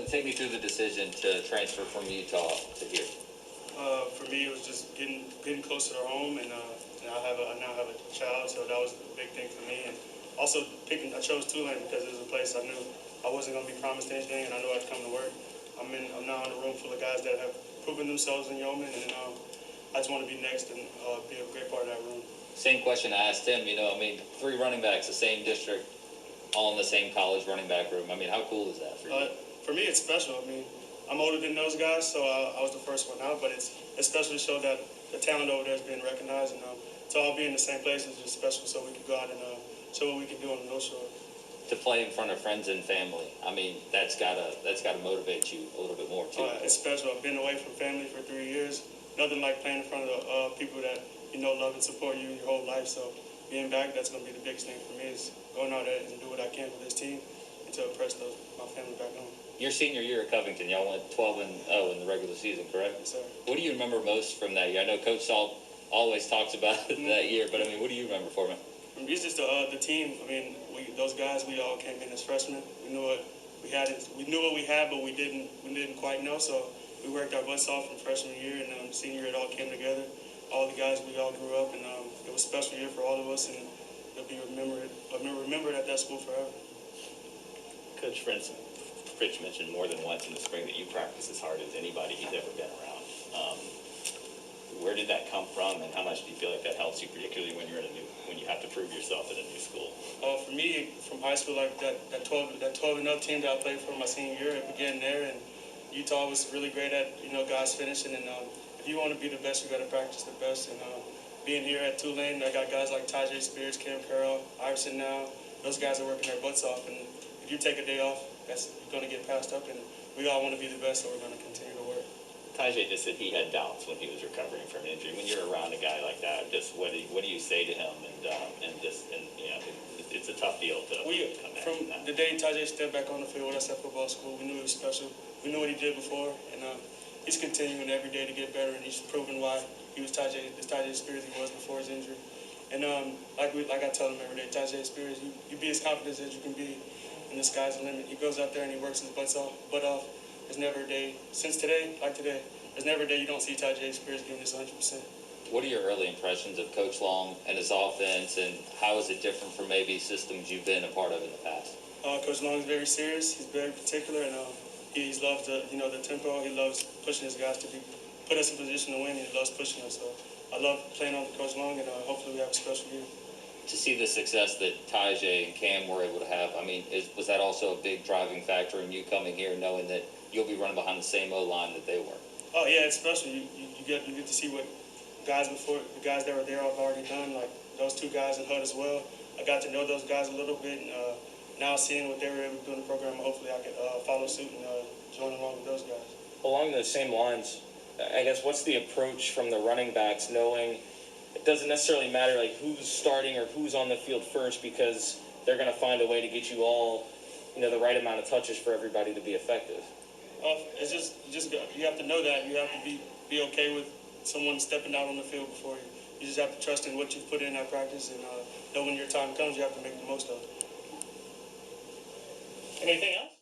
take me through the decision to transfer from Utah to here. For me, it was just getting closer to home, and I now have a child, so that was a big thing for me. And also I chose Tulane because it was a place I knew I wasn't going to be promised anything, and I knew I'd come to work. I'm now in a room full of guys that have proven themselves in Yeoman, and I just want to be next and be a great part of that room. Same question I asked him. I mean, 3 running backs, the same district, all in the same college running back room. I mean, how cool is that for you? For me, it's special. I mean, I'm older than those guys, so I was the first one out, but it's special to show that the talent over there is being recognized, and to all be in the same place is just special, so we can go out and show what we can do on the nose show. To play in front of friends and family, I mean, that's gotta motivate you a little bit more too. It's special. I've been away from family for 3 years. Nothing like playing in front of people that love and support you your whole life. So being back, that's gonna be the biggest thing for me, is going out there and do what I can for this team and to impress my family back home. Your senior year at Covington, y'all went 12-0 in the regular season, correct? Yes, sir. What do you remember most from that year? I know Coach Salt always talks about that year, but I mean, what do you remember for me? It's just the team. I mean, those guys, we all came in as freshmen. We knew what we had. We knew what we had, but we didn't quite know. So we worked our butts off from freshman year, and senior year it all came together. All the guys, we all grew up, and it was a special year for all of us, and it'll be remembered at that school forever. Coach Fritz mentioned more than once in the spring that you practice as hard as anybody he's ever been around. Where did that come from, and how much do you feel like that helps you, particularly when you have to prove yourself at a new school? For me, from high school, like that 12-0 team that I played for my senior year, it began there, and Utah was really great at guys finishing. And if you want to be the best, you got to practice the best. And being here at Tulane, I got guys like Tajay Spears, Cam Carroll, Iverson now. Those guys are working their butts off, and if you take a day off, that's going to get passed up. And we all want to be the best, so we're going to continue to work. Tajay just said he had doubts when he was recovering from an injury. When you're around a guy like that, just what do you say to him? It's a tough deal to come back from that. The day Tajay stepped back on the field with us at football school, we knew he was special. We knew what he did before, and he's continuing every day to get better, and he's proven why he was Tajay Spears he was before his injury. And like I tell him every day, Tajay Spears, you be as confident as you can be, and the sky's the limit. He goes out there and he works his butt off. There's never a day, since today, like today, there's never a day you don't see Tajay Spears giving this 100%. What are your early impressions of Coach Long and his offense, and how is it different from maybe systems you've been a part of in the past? Coach Long is very serious. He's very particular, and he loves the tempo. He loves pushing his guys to put us in position to win. And he loves pushing us. So I love playing on Coach Long, and hopefully we have a special year. To see the success that Tajay and Cam were able to have, I mean, was that also a big driving factor in you coming here, knowing that you'll be running behind the same O-line that they were? Oh yeah, it's special. You get to see what the guys that were there have already done. Like those 2 guys in HUD as well. I got to know those guys a little bit, and now seeing what they were able to do in the program, hopefully I could follow suit and join along with those guys. Along those same lines, I guess, what's the approach from the running backs, knowing it doesn't necessarily matter like who's starting or who's on the field first, because they're going to find a way to get you all, the right amount of touches for everybody to be effective? It's just you have to know that. You have to be okay with someone stepping out on the field before you. You just have to trust in what you've put in that practice, and know when your time comes, you have to make the most of it. Anything else?